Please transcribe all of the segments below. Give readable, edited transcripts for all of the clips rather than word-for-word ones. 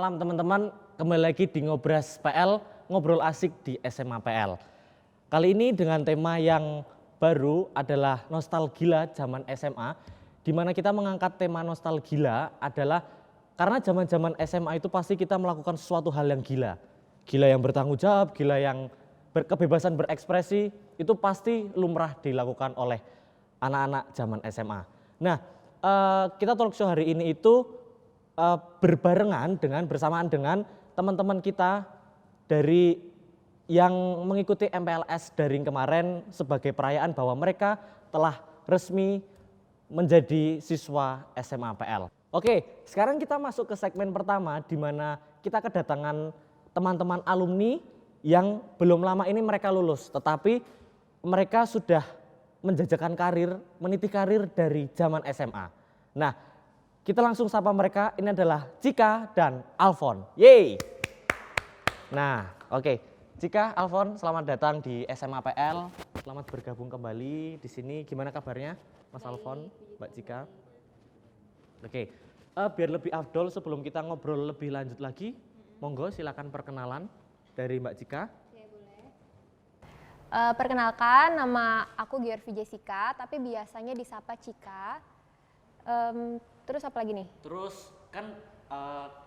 malam teman-teman, kembali lagi di Ngobras PL, ngobrol asik di SMA PL. Kali ini dengan tema yang baru adalah nostalgia zaman SMA, di mana kita mengangkat tema nostalgia adalah karena zaman-zaman SMA itu pasti kita melakukan sesuatu hal yang gila. Gila yang bertanggung jawab, gila yang kebebasan berekspresi, itu pasti lumrah dilakukan oleh anak-anak zaman SMA. Nah, kita talk show hari ini itu bersamaan dengan teman-teman kita dari yang mengikuti MPLS daring kemarin sebagai perayaan bahwa mereka telah resmi menjadi siswa SMA PL. Oke, sekarang kita masuk ke segmen pertama di mana kita kedatangan teman-teman alumni yang belum lama ini mereka lulus, tetapi mereka sudah menjajakan karir, meniti karir dari zaman SMA. Nah, kita langsung sapa mereka, ini adalah Cika dan Alfon. Yeay! Nah, oke. Cika, Alfon, selamat datang di SMA PL. Selamat bergabung kembali di sini. Gimana kabarnya, Mas Alfon, Mbak Cika? Oke, biar lebih afdol sebelum kita ngobrol lebih lanjut lagi, monggo silakan perkenalan dari Mbak Cika. Ya, boleh. Perkenalkan, nama aku Giorvi Jessica, tapi biasanya disapa Cika. Terus apa lagi nih? Terus kan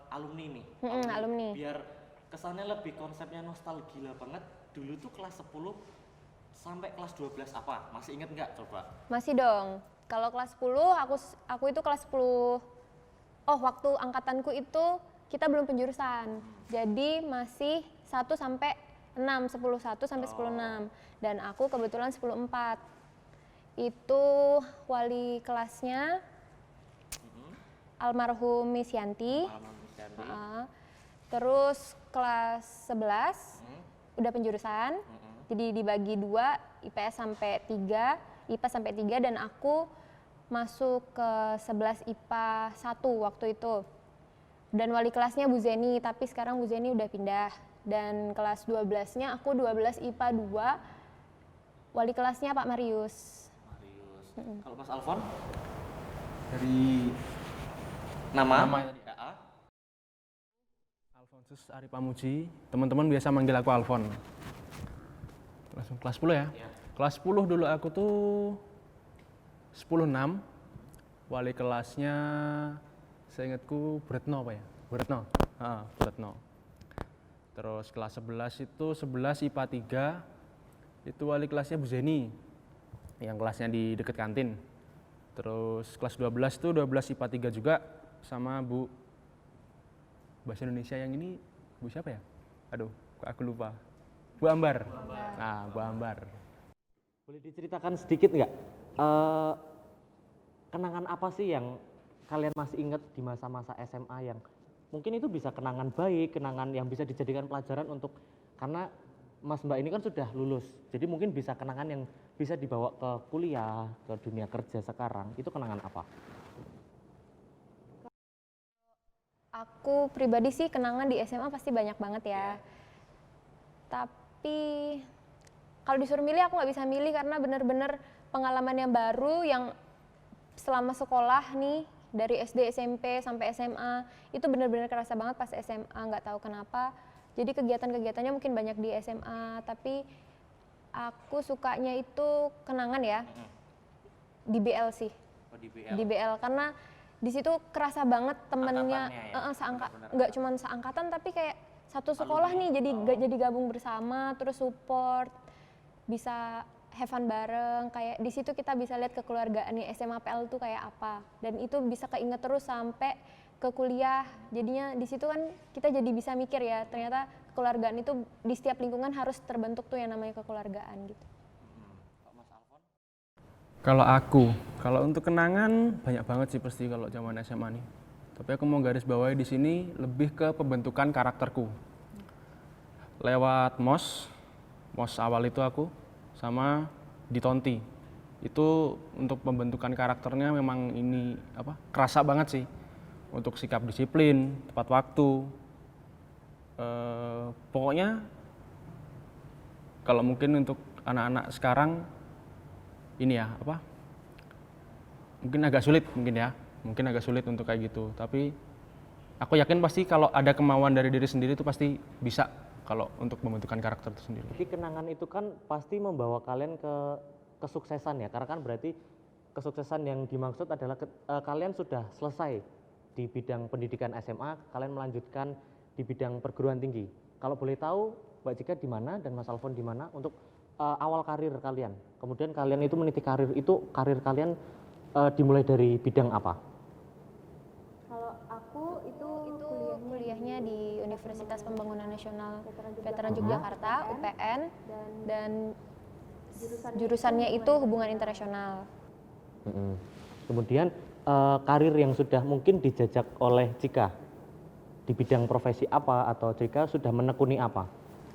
alumni nih, alumni. Biar kesannya lebih konsepnya nostalgia banget. Dulu tuh kelas 10 sampai kelas 12 apa? Masih inget nggak coba? Masih dong. Kalau kelas 10, aku itu kelas 10. Oh, waktu angkatanku itu kita belum penjurusan. Jadi masih 1 sampai 6, 10 1 sampai 10 6. Dan aku kebetulan 10 4. Itu wali kelasnya almarhum Miss Yanti. Terus kelas 11 udah penjurusan. Jadi dibagi 2, IPS sampai 3, IPA sampai 3, dan aku masuk ke 11 IPA 1 waktu itu. Dan wali kelasnya Bu Zeni, tapi sekarang Bu Zeni udah pindah. Dan kelas 12-nya aku 12 IPA 2, wali kelasnya Pak Marius. Kalau Mas Alfon? Dari Nama tadi Alfonsus Ari Pamuji, teman-teman biasa manggil aku Alfon. Langsung kelas 10 ya? Kelas 10 dulu aku tuh 10-6, wali kelasnya seingatku Bretno apa ya? Bretno. Terus kelas 11 itu 11 IPA 3, itu wali kelasnya Bu Zeni, yang kelasnya di dekat kantin. Terus kelas 12 itu 12 IPA 3 juga, sama Bu Bahasa Indonesia yang ini, Bu siapa ya? Aduh, aku lupa. Bu Ambar. Nah, Bu Ambar. Boleh diceritakan sedikit nggak? Kenangan apa sih yang kalian masih ingat di masa-masa SMA yang mungkin itu bisa kenangan baik, kenangan yang bisa dijadikan pelajaran untuk, karena Mas Mbak ini kan sudah lulus, jadi mungkin bisa kenangan yang bisa dibawa ke kuliah, ke dunia kerja sekarang, itu kenangan apa? Aku pribadi sih kenangan di SMA pasti banyak banget ya. Tapi kalau disuruh milih aku nggak bisa milih karena bener-bener pengalaman yang baru yang selama sekolah nih dari SD, SMP sampai SMA itu bener-bener kerasa banget pas SMA, nggak tahu kenapa. Jadi kegiatan-kegiatannya mungkin banyak di SMA, tapi aku sukanya itu kenangan ya di BL sih. Oh, di BL. Di BL karena di situ kerasa banget temennya, nggak cuma seangkatan tapi kayak satu sekolah nih, jadi gabung bersama, terus support, bisa have fun bareng. Kayak di situ kita bisa lihat kekeluargaan nih SMA PL tuh kayak apa, dan itu bisa keinget terus sampai ke kuliah. Jadinya di situ kan kita jadi bisa mikir ya, ternyata kekeluargaan itu di setiap lingkungan harus terbentuk tuh yang namanya kekeluargaan gitu. Kalau untuk kenangan banyak banget sih pasti kalau zaman SMA nih. Tapi aku mau garis bawahi di sini lebih ke pembentukan karakterku. Lewat MOS awal itu aku sama di Tonti. Itu untuk pembentukan karakternya memang ini kerasa banget sih. Untuk sikap disiplin, tepat waktu. Pokoknya kalau mungkin untuk anak-anak sekarang ini ya mungkin agak sulit untuk kayak gitu, tapi aku yakin pasti kalau ada kemauan dari diri sendiri itu pasti bisa kalau untuk membentukkan karakter itu sendiri. Jadi kenangan itu kan pasti membawa kalian ke kesuksesan ya, karena kan berarti kesuksesan yang dimaksud adalah kalian sudah selesai di bidang pendidikan SMA, kalian melanjutkan di bidang perguruan tinggi. Kalau boleh tahu Mbak Cika di mana dan Mas Alfon di mana untuk awal karir kalian? Kemudian kalian itu meniti karir kalian dimulai dari bidang apa? Kalau aku itu kuliahnya di Universitas Pembangunan Nasional Veteran Yogyakarta (UPN) dan jurusannya itu hubungan internasional. Kemudian karir yang sudah mungkin dijajak oleh Cika di bidang profesi apa, atau Cika sudah menekuni apa?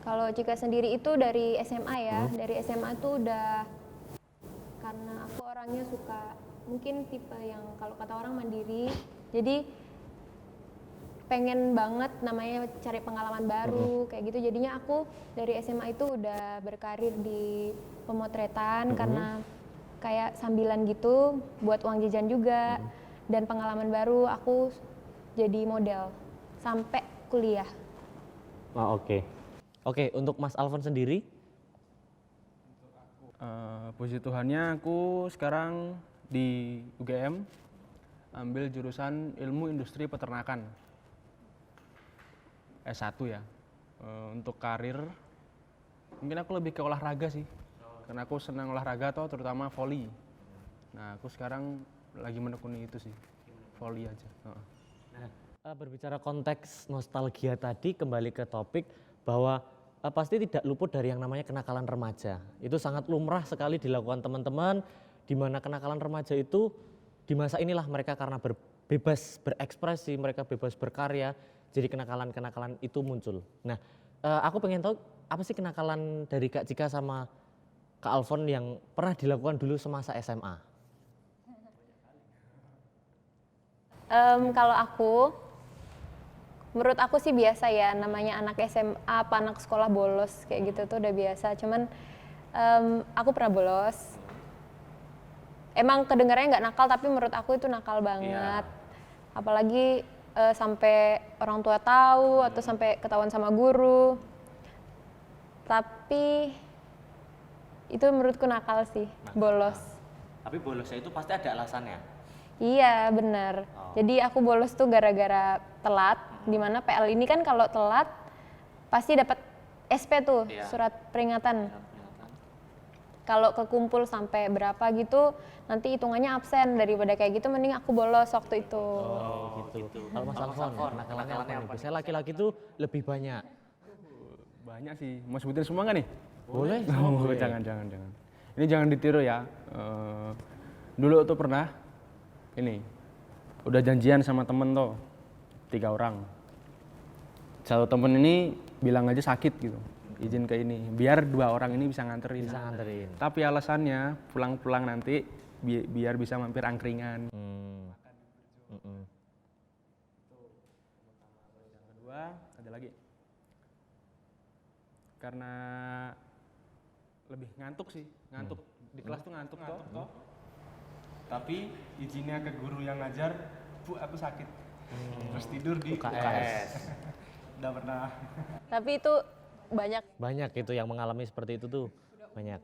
Kalau Cika sendiri itu dari SMA ya, dari SMA tuh udah, karena aku orangnya suka mungkin tipe yang kalau kata orang mandiri, jadi pengen banget namanya cari pengalaman baru kayak gitu. Jadinya aku dari SMA itu udah berkarir di pemotretan karena kayak sambilan gitu buat uang jajan juga dan pengalaman baru. Aku jadi model sampai kuliah. Oke, untuk Mas Alfon sendiri? Puji Tuhannya aku sekarang di UGM ambil jurusan Ilmu Industri Peternakan S1 ya. Untuk karir mungkin aku lebih ke olahraga sih, karena aku senang olahraga atau terutama volley. Nah aku sekarang lagi menekuni itu sih, volley aja. Berbicara konteks nostalgia tadi, kembali ke topik bahwa pasti tidak luput dari yang namanya kenakalan remaja. Itu sangat lumrah sekali dilakukan teman-teman, di mana kenakalan remaja itu di masa inilah mereka karena bebas berekspresi, mereka bebas berkarya, jadi kenakalan-kenakalan itu muncul. Nah, aku pengen tahu apa sih kenakalan dari Kak Cika sama Kak Alfon yang pernah dilakukan dulu semasa SMA? Kalau aku, menurut aku sih biasa ya, namanya anak SMA apa anak sekolah bolos kayak gitu tuh udah biasa. Cuman aku pernah bolos. Emang kedengarannya nggak nakal, tapi menurut aku itu nakal banget. Apalagi sampai orang tua tahu atau sampai ketahuan sama guru. Tapi itu menurutku nakal sih, bolos. Tapi bolosnya itu pasti ada alasannya. Iya benar. Jadi aku bolos tuh gara-gara telat. Dimana PL ini kan kalau telat pasti dapat SP tuh, surat peringatan. Kalau kekumpul sampai berapa gitu, nanti hitungannya absen. Daripada kayak gitu, mending aku bolos waktu itu. Gitu. Kalau Mas Alfon, kenakalannya apa nih? Biasanya laki-laki tuh lebih banyak. Banyak sih, mau sebutin semua nggak nih? Boleh. Jangan. Ini jangan ditiru ya. Dulu tuh pernah, ini udah janjian sama temen tuh 3 orang. Satu temen ini bilang aja sakit gitu, izin ke ini, biar 2 orang ini bisa nganterin. Tapi alasannya pulang-pulang nanti biar bisa mampir angkringan. Yang kedua ada lagi, karena lebih ngantuk sih, di kelas tuh ngantuk toh. Tapi izinnya ke guru yang ngajar, Bu aku sakit. Terus tidur di UKS. Udah pernah. Tapi itu Banyak itu yang mengalami seperti itu tuh, banyak.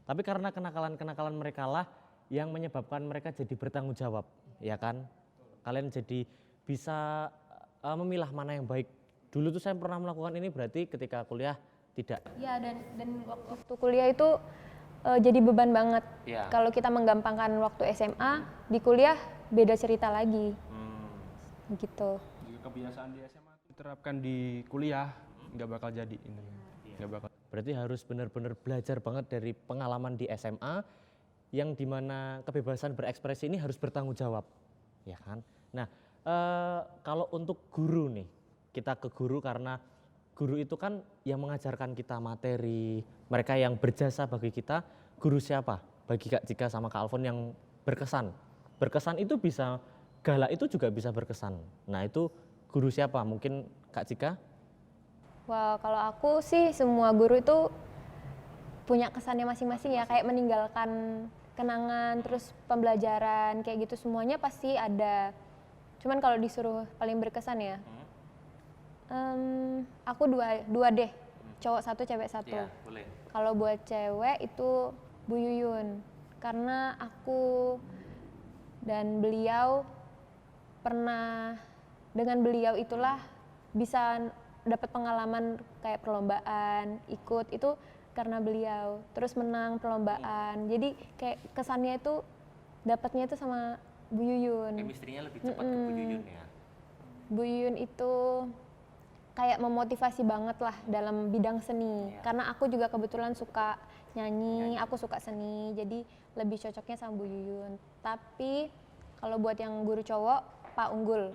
Tapi karena kenakalan-kenakalan mereka lah yang menyebabkan mereka jadi bertanggung jawab, ya kan? Kalian jadi bisa memilah mana yang baik. Dulu tuh saya pernah melakukan ini, berarti ketika kuliah tidak. ya dan waktu kuliah itu jadi beban banget. Kalau kita menggampangkan waktu SMA, di kuliah beda cerita lagi. Gitu. Jika kebiasaan di SMA diterapkan di kuliah, nggak bakal jadi ini. Nggak bakal. Berarti harus benar-benar belajar banget dari pengalaman di SMA yang dimana kebebasan berekspresi ini harus bertanggung jawab, ya kan? Nah, kalau untuk guru nih, kita ke guru karena guru itu kan yang mengajarkan kita materi, mereka yang berjasa bagi kita. Guru siapa? Bagi Kak Cika sama Kak Alfon yang berkesan. Berkesan itu bisa galak, itu juga bisa berkesan. Nah itu guru siapa? Mungkin Kak Cika? Wah, kalau aku sih semua guru itu punya kesannya masing-masing ya, kayak meninggalkan kenangan, terus pembelajaran, kayak gitu semuanya pasti ada Cuman kalau disuruh paling berkesan ya, aku dua deh, cowok satu, cewek satu. Iya, boleh. Kalau buat cewek itu Bu Yuyun, karena aku dan beliau pernah, dengan beliau itulah bisa dapat pengalaman kayak perlombaan, ikut itu karena beliau, terus menang perlombaan. Jadi kayak kesannya itu dapatnya itu sama Bu Yuyun. Chemistry-nya lebih cepat ke Bu Yuyun ya. Bu Yuyun itu kayak memotivasi banget lah dalam bidang seni. Iya. Karena aku juga kebetulan suka nyanyi, aku suka seni, jadi lebih cocoknya sama Bu Yuyun. Tapi kalau buat yang guru cowok, Pak Unggul.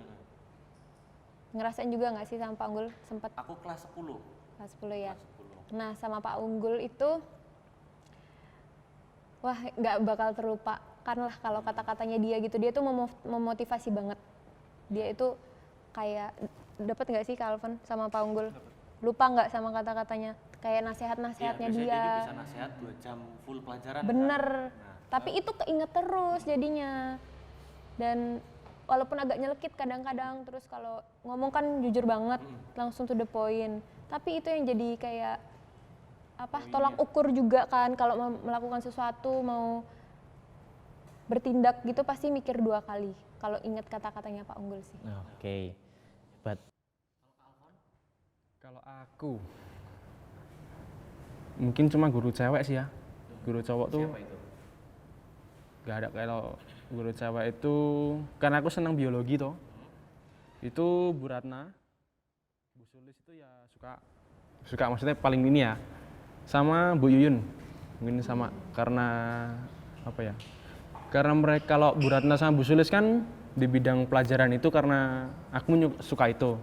Ngerasain juga nggak sih sama Pak Unggul? Sempet Aku kelas 10. kelas 10 ya. Kelas 10. Nah sama Pak Unggul itu, wah nggak bakal terlupakan lah kalau kata-katanya dia gitu. Dia tuh memotivasi banget. Dia itu kayak, dapat nggak sih Kak Alvan sama Pak Unggul? Lupa nggak sama kata-katanya? Kayak nasihat-nasihatnya Iya, dia. biasanya dia bisa nasihat 2 jam full pelajaran. Bener. Kan? Nah, Tapi itu keinget terus jadinya. Dan walaupun agak nyelekit kadang-kadang, terus kalau ngomong kan jujur banget, langsung to the point. Tapi itu yang jadi kayak apa? Tolak ukur juga kan kalau mau melakukan sesuatu, mau bertindak gitu pasti mikir 2 kali. Kalau ingat kata-katanya Pak Unggul sih. Oke. Hebat. Kalau aku mungkin cuma guru cewek sih ya. Guru cowok tuh Siapa itu? gak ada. Kalau guru cewek itu karena aku senang biologi toh. Itu Bu Ratna. Bu Sulis itu ya suka maksudnya paling ini ya. Sama Bu Yuyun. Mungkin sama karena apa ya? Karena mereka kalau Bu Ratna sama Bu Sulis kan di bidang pelajaran itu karena aku suka itu.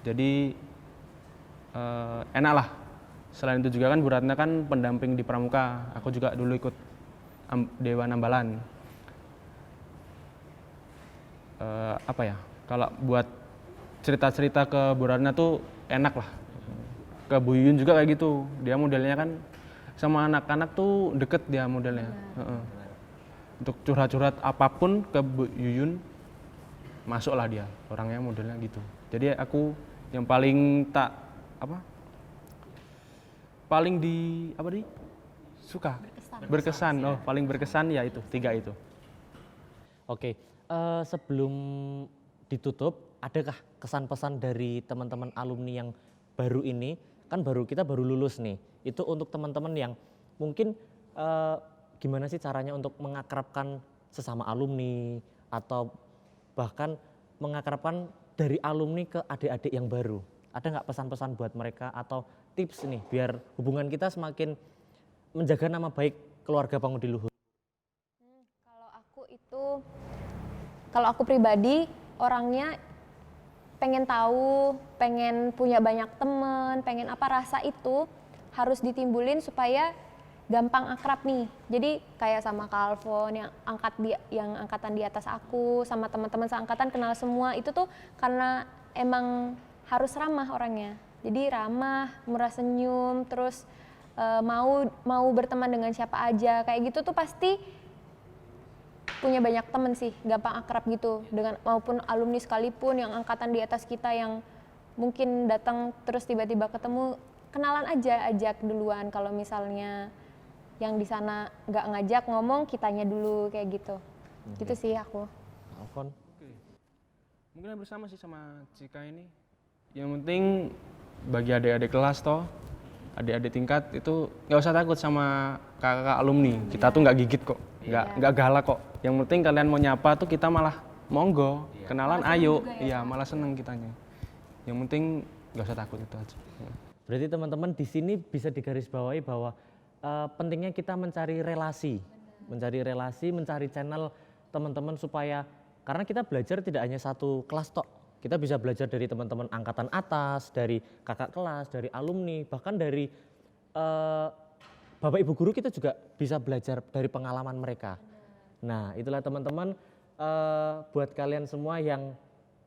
Jadi enak lah. Selain itu juga kan Bu Ratna kan pendamping di Pramuka. Aku juga dulu ikut Dewan Ambalan. Apa ya? Kalau buat cerita-cerita ke Bu Ratna tuh enak lah. Ke Bu Yuyun juga kayak gitu. Dia modelnya kan sama anak-anak tuh deket dia modelnya. Untuk curhat-curhat apapun ke Bu Yuyun masuklah dia. Orangnya modelnya gitu. Jadi aku yang paling paling suka berkesan. Oh, paling berkesan ya itu 3 itu. Oke, sebelum ditutup, adakah kesan pesan dari teman-teman alumni yang baru ini? Kan kita baru lulus nih. Itu untuk teman-teman yang mungkin gimana sih caranya untuk mengakrabkan sesama alumni atau bahkan mengakrabkan dari alumni ke adik-adik yang baru. Ada nggak pesan-pesan buat mereka atau tips nih biar hubungan kita semakin menjaga nama baik keluarga Pangudi Luhur? Kalau aku pribadi orangnya pengen tahu, pengen punya banyak teman, pengen apa, rasa itu harus ditimbulin supaya gampang akrab nih. Jadi kayak sama Kak Alfon yang angkatan di atas aku, sama teman-teman seangkatan kenal semua, itu tuh karena emang harus ramah orangnya. Jadi ramah, murah senyum, terus mau berteman dengan siapa aja, kayak gitu tuh pasti punya banyak temen sih, gampang akrab gitu dengan maupun alumni sekalipun yang angkatan di atas kita yang mungkin datang terus tiba-tiba ketemu, kenalan aja, ajak duluan. Kalau misalnya yang di sana nggak ngajak, ngomong kitanya dulu kayak gitu. Gitu sih aku. Alfon? Mungkin hampir sama sih sama Cika ini. Yang penting bagi adik-adik kelas toh, adik-adik tingkat itu nggak usah takut sama kakak alumni. Kita tuh nggak gigit kok, nggak galak kok. Yang penting kalian mau nyapa tuh kita malah monggo, kenalan ayo, iya malah seneng kitanya. Yang penting nggak usah takut itu aja. Berarti teman-teman di sini bisa digarisbawahi bahwa pentingnya kita mencari relasi, mencari channel teman-teman supaya karena kita belajar tidak hanya satu kelas tok. Kita bisa belajar dari teman-teman angkatan atas, dari kakak kelas, dari alumni, bahkan dari bapak ibu guru kita juga bisa belajar dari pengalaman mereka. Nah, itulah teman-teman buat kalian semua yang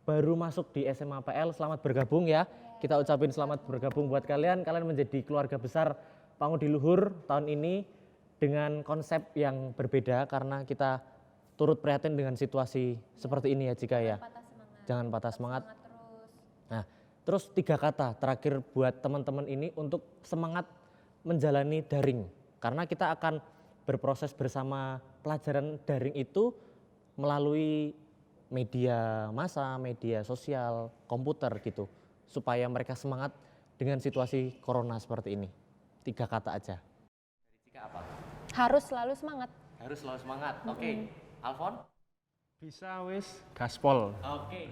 baru masuk di SMA PL, selamat bergabung ya. Kita ucapin selamat bergabung buat kalian menjadi keluarga besar Pangudi Luhur tahun ini dengan konsep yang berbeda karena kita turut prihatin dengan situasi seperti ini ya Cika ya. Jangan patah semangat. terus. Nah, terus 3 kata terakhir buat teman-teman ini untuk semangat menjalani daring. Karena kita akan berproses bersama pelajaran daring itu melalui media massa, media sosial, komputer gitu. Supaya mereka semangat dengan situasi corona seperti ini. 3 kata aja. Cika apa? Harus selalu semangat. Harus selalu semangat. Oke. Alfon? Bisa wis gaspol. Oke.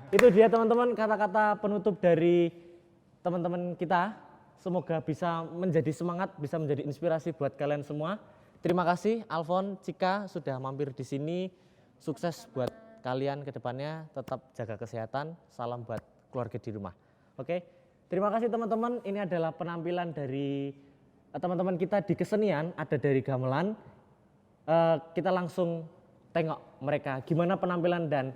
Itu dia teman-teman kata-kata penutup dari teman-teman kita. Semoga bisa menjadi semangat, bisa menjadi inspirasi buat kalian semua. Terima kasih Alfon, Cika sudah mampir di sini. Sukses buat kalian ke depannya, tetap jaga kesehatan. Salam buat keluarga di rumah. Oke. Terima kasih teman-teman. Ini adalah penampilan dari teman-teman kita di kesenian, ada dari gamelan. Kita langsung tengok mereka gimana penampilan dan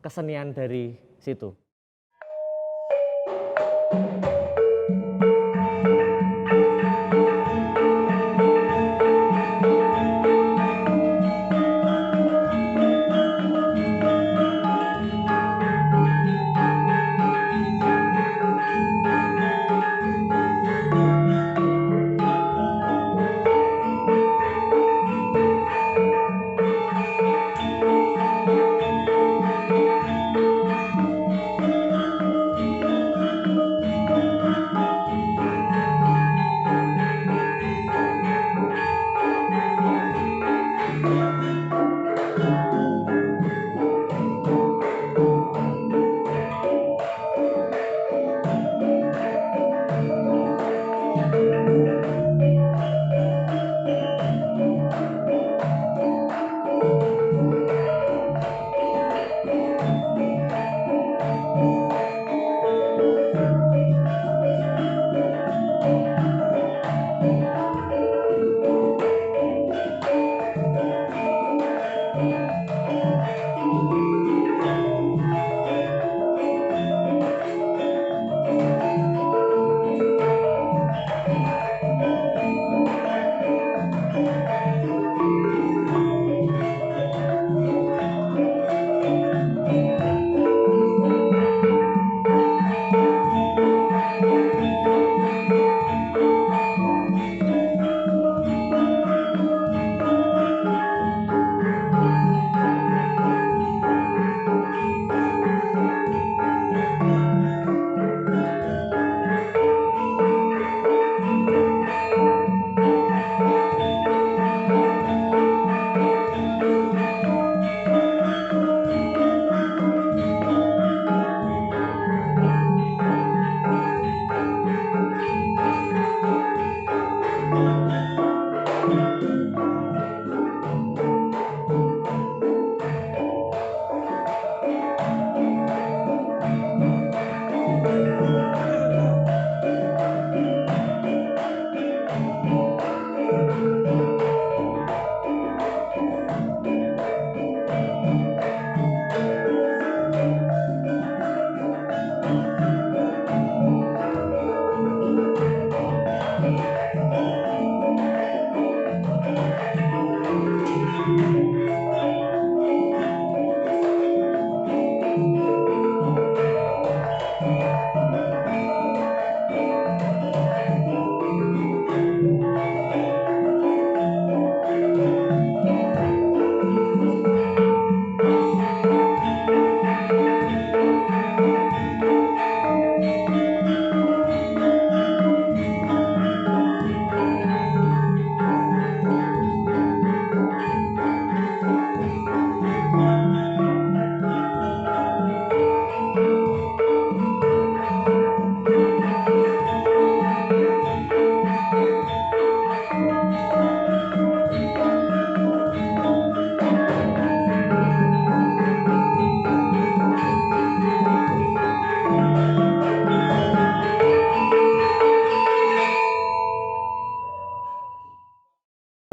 kesenian dari situ.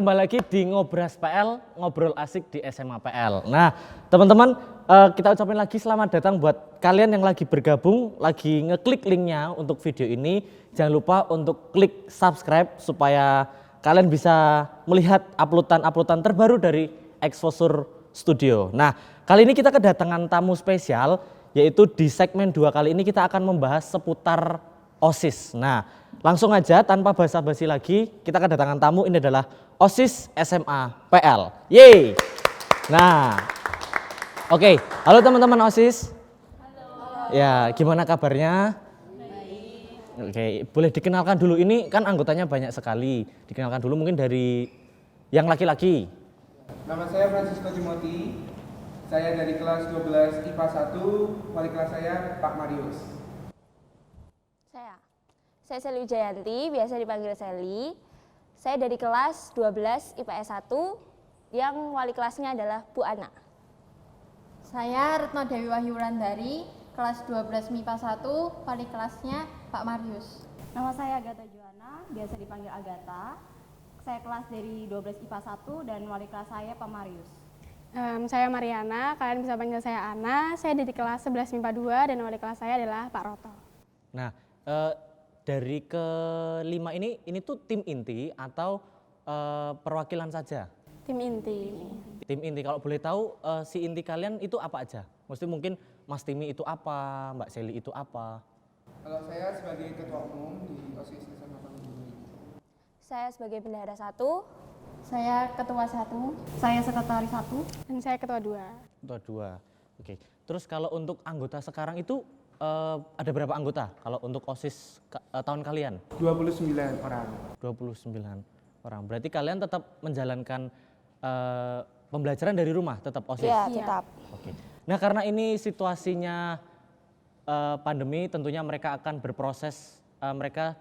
Kembali lagi di Ngobras PL, ngobrol asik di SMA PL. Nah, teman-teman, kita ucapin lagi selamat datang buat kalian yang lagi bergabung, lagi ngeklik linknya untuk video ini. Jangan lupa untuk klik subscribe supaya kalian bisa melihat uploadan-uploadan terbaru dari Exposure Studio. Nah, kali ini kita kedatangan tamu spesial yaitu di segmen 2 kali ini kita akan membahas seputar OSIS. Nah, langsung aja tanpa basa-basi lagi, kita kedatangan tamu, ini adalah OSIS SMA PL. Yeay! Nah, oke, halo teman-teman OSIS. Halo. Ya, gimana kabarnya? Baik. Oke, boleh dikenalkan dulu, ini kan anggotanya banyak sekali. Dikenalkan dulu mungkin dari yang laki-laki. Nama saya Francisco Timothy. Saya dari kelas 12 IPA 1, wali kelas saya Pak Marius. Saya Seli Wijayanti, biasa dipanggil Seli. Saya dari kelas 12 IPS 1, yang wali kelasnya adalah Bu Ana. Saya Retno Dewi Wahyu Wulandari, kelas 12 MIPA 1, wali kelasnya Pak Marius. Nama saya Agatha Joana, biasa dipanggil Agatha. Saya kelas dari 12 IPA 1 dan wali kelas saya Pak Marius. Saya Mariana, kalian bisa panggil saya Ana. Saya dari kelas 11 MIPA 2 dan wali kelas saya adalah Pak Roto. Nah, dari kelima ini tuh tim inti atau perwakilan saja? Tim inti. Tim inti, kalau boleh tahu si inti kalian itu apa aja? Mesti mungkin Mas Timi itu apa, Mbak Seli itu apa? Kalau saya sebagai ketua umum di OSIS SMA Pembimbing. Saya sebagai bendahara 1. Saya ketua 1, saya sekretaris 1. Dan saya ketua 2. Ketua 2. Oke. Terus kalau untuk anggota sekarang itu ada berapa anggota kalau untuk OSIS tahun kalian? 29 orang. 29 orang. Berarti kalian tetap menjalankan pembelajaran dari rumah, tetap OSIS? Iya, tetap. Oke. Nah, karena ini situasinya pandemi, tentunya mereka akan berproses, mereka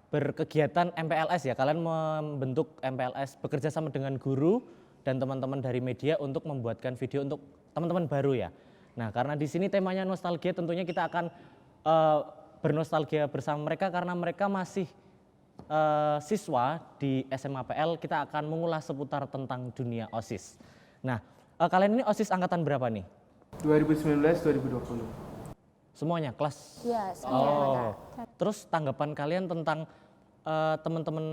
berkegiatan MPLS ya. Kalian membentuk MPLS bekerja sama dengan guru dan teman-teman dari media untuk membuatkan video untuk teman-teman baru ya. Nah, karena di sini temanya nostalgia, tentunya kita akan bernostalgia bersama mereka karena mereka masih siswa di SMA PL. Kita akan mengulas seputar tentang dunia OSIS. Nah, kalian ini OSIS angkatan berapa nih? 2019-2020. Semuanya kelas? Iya, semuanya. Terus tanggapan kalian tentang teman-teman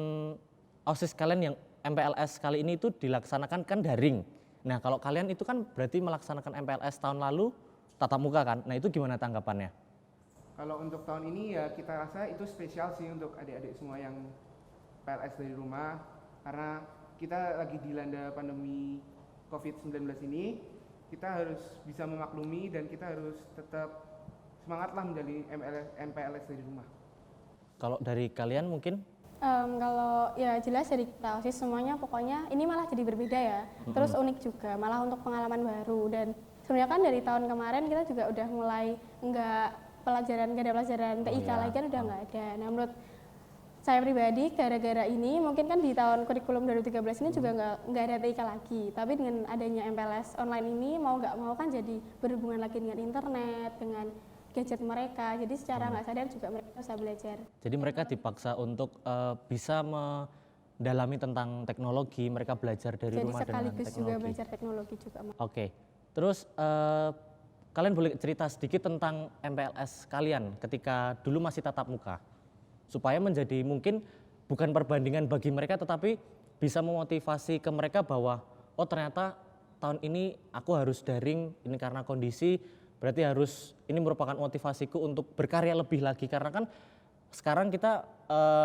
OSIS kalian yang MPLS kali ini itu dilaksanakan kan daring. Nah, kalau kalian itu kan berarti melaksanakan MPLS tahun lalu tatap muka kan. Nah, itu gimana tanggapannya? Kalau untuk tahun ini ya kita rasa itu spesial sih untuk adik-adik semua yang PLS dari rumah. Karena kita lagi dilanda pandemi COVID-19 ini, kita harus bisa memaklumi dan kita harus tetap semangatlah menjadi MPLS dari rumah. Kalau dari kalian mungkin? Kalau ya jelas dari kita OSIS semuanya pokoknya ini malah jadi berbeda ya. Terus unik juga, malah untuk pengalaman baru. Dan sebenarnya kan dari tahun kemarin kita juga udah mulai nggak ada pelajaran TIK lagi kan udah nggak ada. Nah, menurut saya pribadi gara-gara ini mungkin kan di tahun kurikulum 2013 ini juga nggak ada TIK lagi. Tapi dengan adanya MPLS online ini mau nggak mau kan jadi berhubungan lagi dengan internet, dengan gadget mereka, jadi secara nggak sadar juga mereka bisa belajar. Jadi mereka dipaksa untuk bisa mendalami tentang teknologi, mereka belajar dari Jadi rumah dengan teknologi. sekaligus juga belajar teknologi juga. Oke, terus kalian boleh cerita sedikit tentang MPLS kalian ketika dulu masih tatap muka, supaya menjadi mungkin bukan perbandingan bagi mereka, tetapi bisa memotivasi ke mereka bahwa oh ternyata tahun ini aku harus daring, ini karena kondisi. Berarti ini merupakan motivasiku untuk berkarya lebih lagi, karena kan sekarang kita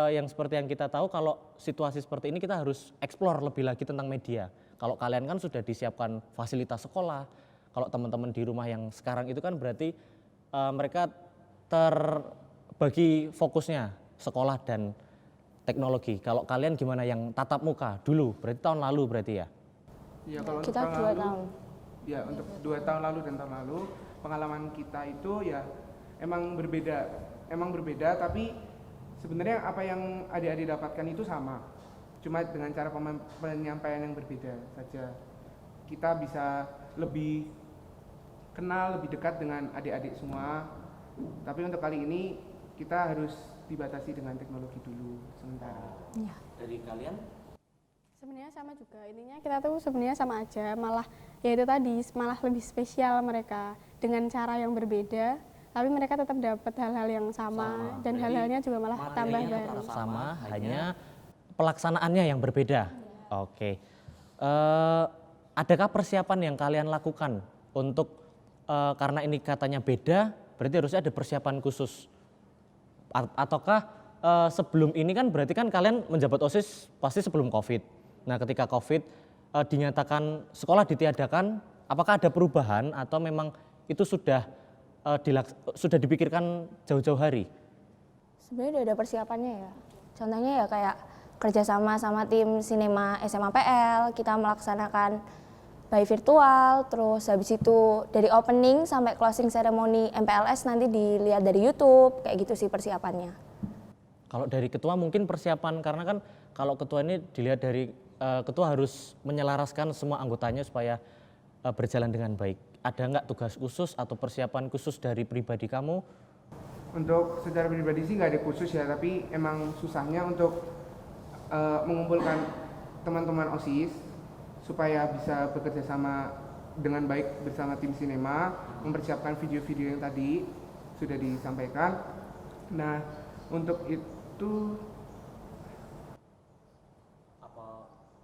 yang seperti yang kita tahu kalau situasi seperti ini kita harus explore lebih lagi tentang media. Kalau kalian kan sudah disiapkan fasilitas sekolah, kalau teman-teman di rumah yang sekarang itu kan berarti mereka terbagi fokusnya sekolah dan teknologi. Kalau kalian gimana yang tatap muka dulu, berarti tahun lalu berarti ya? Ya, kalau Kita untuk 2 tahun. Ya, untuk 2 tahun lalu dan tahun lalu pengalaman kita itu ya emang berbeda, tapi sebenarnya apa yang adik-adik dapatkan itu sama, cuma dengan cara penyampaian yang berbeda saja. Kita bisa lebih kenal, lebih dekat dengan adik-adik semua, tapi untuk kali ini kita harus dibatasi dengan teknologi dulu sementara. Ya. Dari kalian? Sebenarnya sama juga, intinya kita tuh sebenarnya sama aja, malah ya itu tadi, malah lebih spesial mereka dengan cara yang berbeda, tapi mereka tetap dapat hal-hal yang sama. Dan hal-halnya juga malah tambah baru. Sama, hanya pelaksanaannya yang berbeda. Oke. Adakah persiapan yang kalian lakukan untuk karena ini katanya beda, berarti harusnya ada persiapan khusus. Ataukah sebelum ini kan berarti kan kalian menjabat OSIS pasti sebelum COVID. Nah ketika COVID dinyatakan sekolah ditiadakan, apakah ada perubahan atau memang itu sudah dipikirkan jauh-jauh hari? Sebenarnya udah ada persiapannya ya. Contohnya ya kayak kerjasama sama tim sinema SMA PL, kita melaksanakan by virtual, terus habis itu dari opening sampai closing ceremony MPLS nanti dilihat dari YouTube, kayak gitu sih persiapannya. Kalau dari ketua mungkin persiapan, karena kan kalau ketua ini dilihat dari ketua harus menyelaraskan semua anggotanya supaya berjalan dengan baik. Ada nggak tugas khusus atau persiapan khusus dari pribadi kamu? Untuk secara pribadi sih nggak ada khusus ya, tapi emang susahnya untuk mengumpulkan teman-teman OSIS supaya bisa bekerja sama dengan baik bersama tim sinema, mempersiapkan video-video yang tadi sudah disampaikan. Nah, untuk itu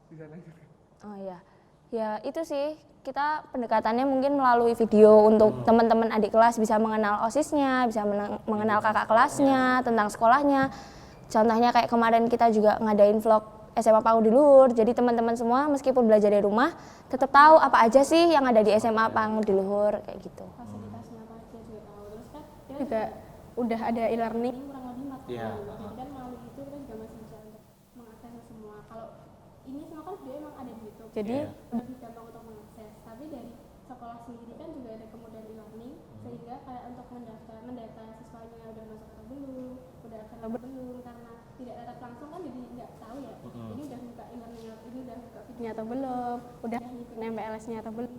bisa lanjutkan? Oh iya, ya itu sih kita pendekatannya mungkin melalui video untuk teman-teman adik kelas bisa mengenal OSISnya, bisa mengenal kakak kelasnya, tentang sekolahnya. Contohnya kayak kemarin kita juga ngadain vlog SMA Panggung di Luhur, jadi teman-teman semua meskipun belajar dari rumah tetap tahu apa aja sih yang ada di SMA Panggung di Luhur kayak gitu. Fasilitasnya apa aja juga tahu. Terus kan dia juga udah ada e-learning kurang lebih 4 Iya. tahun. Dan melalui itu kita juga masih bisa untuk mengakses semua. Kalau ini semua kan video emang ada di YouTube. Jadi lebih gampang untuk mengakses. Tapi dari sekolah sendiri kan juga ada kemudahan e-learning sehingga kayak untuk mendata siswanya udah masuk atau belum, udah akses atau belum, karena tidak tatap langsung kan jadi nggak tahu ya. Ini udah buka e-learning, ini udah buka videonya atau belum, udah ngikutin MPLS-nya atau belum.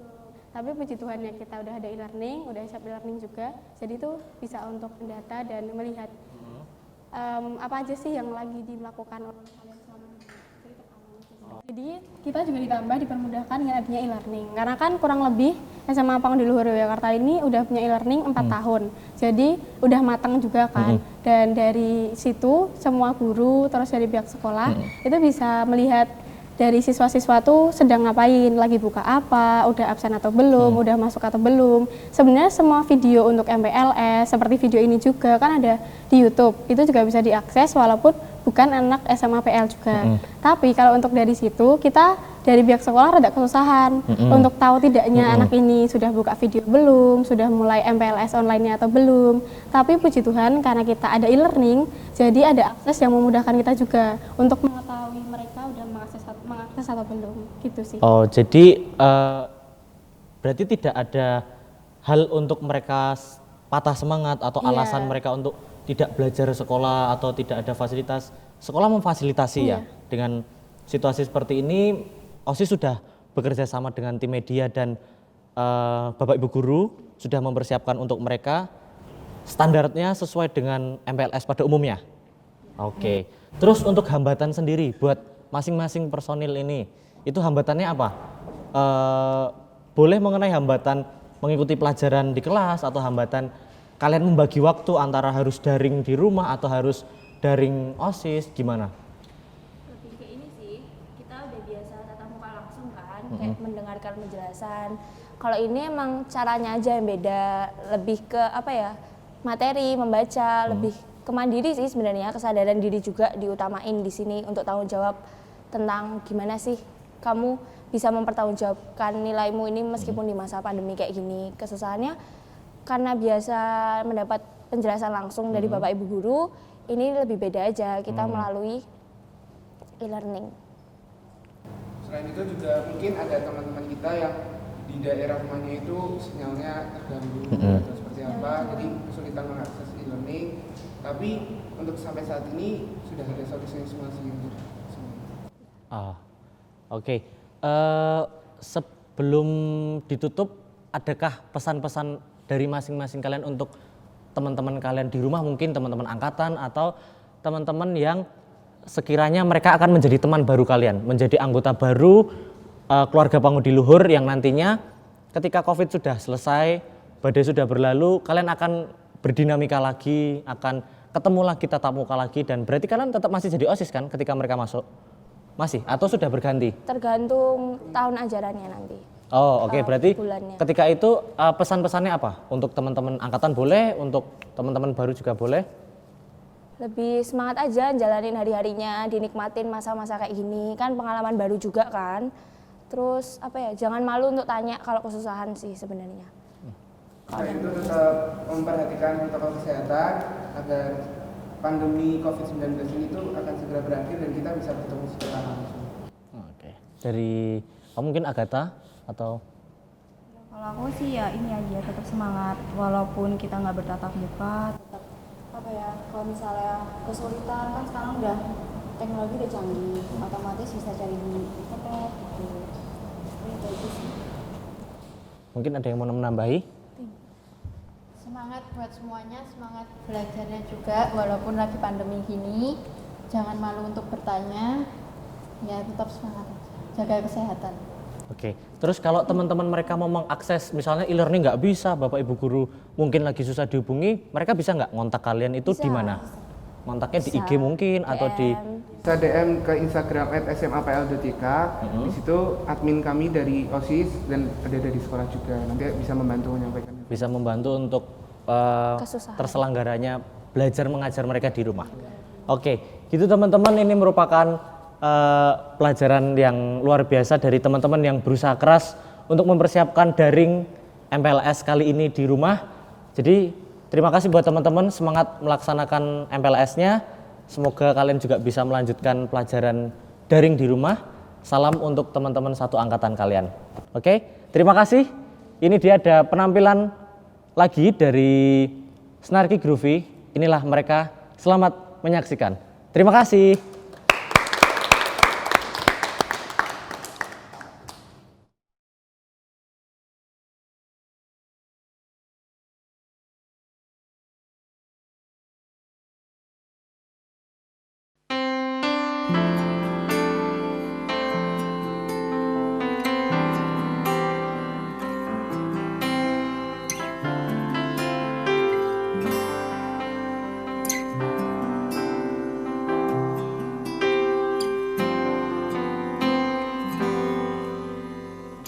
Tapi puji Tuhan ya kita udah ada e-learning, udah siap e-learning juga. Jadi itu bisa untuk mendata dan melihat apa aja sih yang lagi dilakukan oleh kalian selama ini. Jadi kita juga ditambah dipermudahkan dengan adanya e-learning. Karena kan kurang lebih SMA Panggung di Luhur Yogyakarta ini udah punya e-learning 4 tahun. Jadi udah matang juga kan. Dan dari situ semua guru terus dari pihak sekolah itu bisa melihat dari siswa-siswa tuh sedang ngapain, lagi buka apa, udah absen atau belum, udah masuk atau belum. Sebenarnya semua video untuk MPLS seperti video ini juga kan ada di YouTube. Itu juga bisa diakses walaupun bukan anak SMA PL juga. Tapi kalau untuk dari situ kita dari pihak sekolah rada kesusahan untuk tahu tidaknya anak ini sudah buka video belum, sudah mulai MPLS online-nya atau belum. Tapi puji Tuhan karena kita ada e-learning, jadi ada akses yang memudahkan kita juga untuk mengetahui mereka udah mengakses atau belum, gitu sih. Oh, jadi berarti tidak ada hal untuk mereka patah semangat atau alasan mereka untuk tidak belajar sekolah atau tidak ada fasilitas. Sekolah memfasilitasi ya. Dengan situasi seperti ini, OSIS sudah bekerja sama dengan tim media dan Bapak Ibu guru sudah mempersiapkan untuk mereka standarnya sesuai dengan MPLS pada umumnya. Oke. Terus untuk hambatan sendiri buat masing-masing personil ini, itu hambatannya apa? Boleh mengenai hambatan mengikuti pelajaran di kelas atau hambatan kalian membagi waktu antara harus daring di rumah atau harus daring OSIS, gimana? Lebih ke ini sih, kita udah biasa tatap muka langsung kan, kayak mendengarkan penjelasan. Kalau ini emang caranya aja yang beda, lebih ke apa ya, materi, membaca, lebih ke mandiri sih sebenarnya, kesadaran diri juga diutamain di sini untuk tanggung jawab tentang gimana sih kamu bisa mempertanggungjawabkan nilaimu ini meskipun di masa pandemi kayak gini. Kesusahannya karena biasa mendapat penjelasan langsung dari Bapak Ibu guru, ini lebih beda aja kita melalui e-learning. Selain itu juga mungkin ada teman-teman kita yang di daerah rumahnya itu sinyalnya terganggu atau seperti apa, jadi kesulitan mengakses e-learning. Tapi untuk sampai saat ini sudah ada solusinya semua sih untuk semua. Oke. Sebelum ditutup, adakah pesan-pesan dari masing-masing kalian untuk teman-teman kalian di rumah, mungkin teman-teman angkatan atau teman-teman yang sekiranya mereka akan menjadi teman baru kalian, menjadi anggota baru keluarga Panggung di Luhur yang nantinya ketika COVID sudah selesai, badai sudah berlalu, kalian akan berdinamika lagi, akan ketemu lagi, tatap muka lagi, dan berarti kalian tetap masih jadi OSIS kan ketika mereka masuk? Masih? Atau sudah berganti? Tergantung tahun ajarannya nanti. Oh, oke. Berarti bulannya. ketika itu pesan-pesannya apa? Untuk teman-teman angkatan boleh, untuk teman-teman baru juga boleh? Lebih semangat aja jalanin hari-harinya, dinikmatin masa-masa kayak gini, kan pengalaman baru juga kan. Terus apa ya, jangan malu untuk tanya kalau kesusahan sih sebenarnya. Selain itu tetap memperhatikan protokol kesehatan agar pandemi COVID-19 ini tuh akan segera berakhir dan kita bisa bertemu secara langsung. Oke. Dari mungkin Agatha atau Kalau aku sih ya ini aja, tetap semangat walaupun kita nggak bertatap muka, tetap apa ya, kalau misalnya kesulitan kan sekarang udah teknologi udah canggih, otomatis bisa cari di internet gitu. Itu aja sih. mungkin ada yang mau menambahi? Semangat buat semuanya, semangat belajarnya juga walaupun lagi pandemi gini. Jangan malu untuk bertanya. Ya tetap semangat aja. Jaga kesehatan. Oke. Terus kalau teman-teman mereka mau mengakses misalnya e-learning nggak bisa, Bapak Ibu guru mungkin lagi susah dihubungi, mereka bisa nggak ngontak kalian itu di mana? Kontaknya di IG mungkin atau di Bisa DM ke Instagram @smapl.yk. Di situ admin kami dari OSIS dan ada dari sekolah juga. Nanti bisa membantu menyampaikan. bisa membantu untuk terselenggaranya belajar mengajar mereka di rumah. Oke, gitu teman-teman, ini merupakan pelajaran yang luar biasa dari teman-teman yang berusaha keras untuk mempersiapkan daring MPLS kali ini di rumah. Jadi terima kasih buat teman-teman, semangat melaksanakan MPLS-nya. Semoga kalian juga bisa melanjutkan pelajaran daring di rumah. Salam untuk teman-teman satu angkatan kalian. Oke, terima kasih. Ini dia ada penampilan lagi dari Snarky Groovy. Inilah mereka. Selamat menyaksikan. Terima kasih.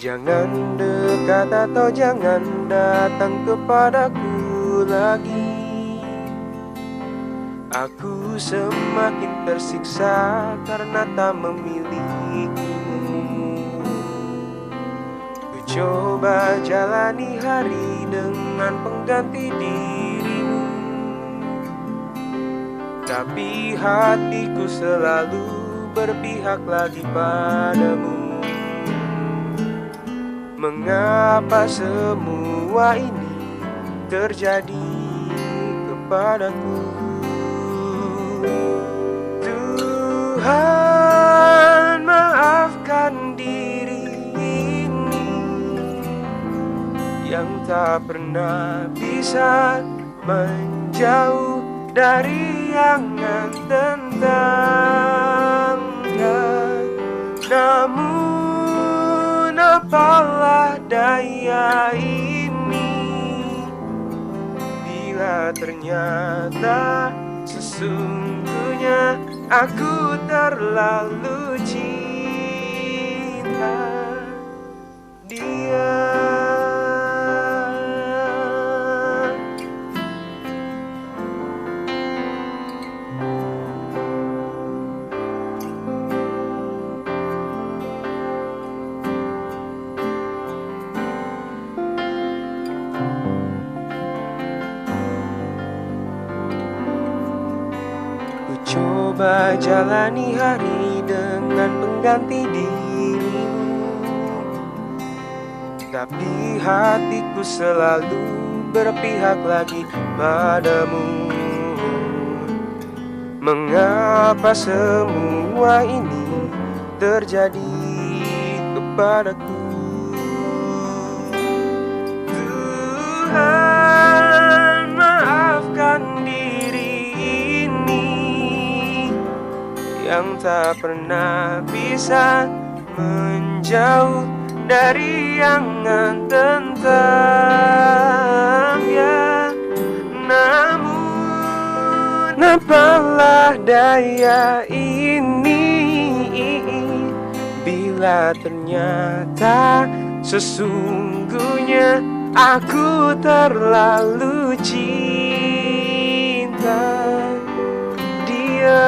Jangan dekat atau jangan datang kepadaku lagi. Aku semakin tersiksa karena tak memilikimu. Ku coba jalani hari dengan pengganti dirimu, tapi hatiku selalu berpihak lagi padamu. Mengapa semua ini terjadi kepadaku? Tuhan, maafkan diri ini yang tak pernah bisa menjauh dari angan tentangnya. Namun apalah daya ini bila ternyata sesungguhnya aku terlalu cinta dia. Coba jalani hari dengan pengganti dirimu, tapi hatiku selalu berpihak lagi padamu. Mengapa semua ini terjadi kepadaku? Tuhan, maafkan diri ini yang tak pernah bisa menjauh dari angan tentangnya. Namun apalah daya ini bila ternyata Sesungguhnya aku terlalu cinta dia.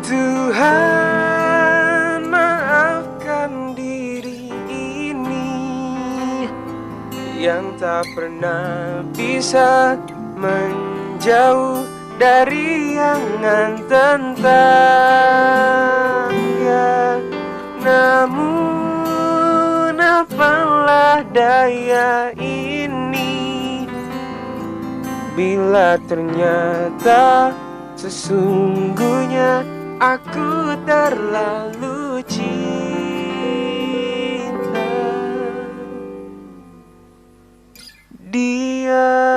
Tuhan, maafkan diri ini yang tak pernah bisa menjauh dari angan tentangnya. Namun apalah daya ini bila ternyata sesungguhnya aku terlalu cinta dia.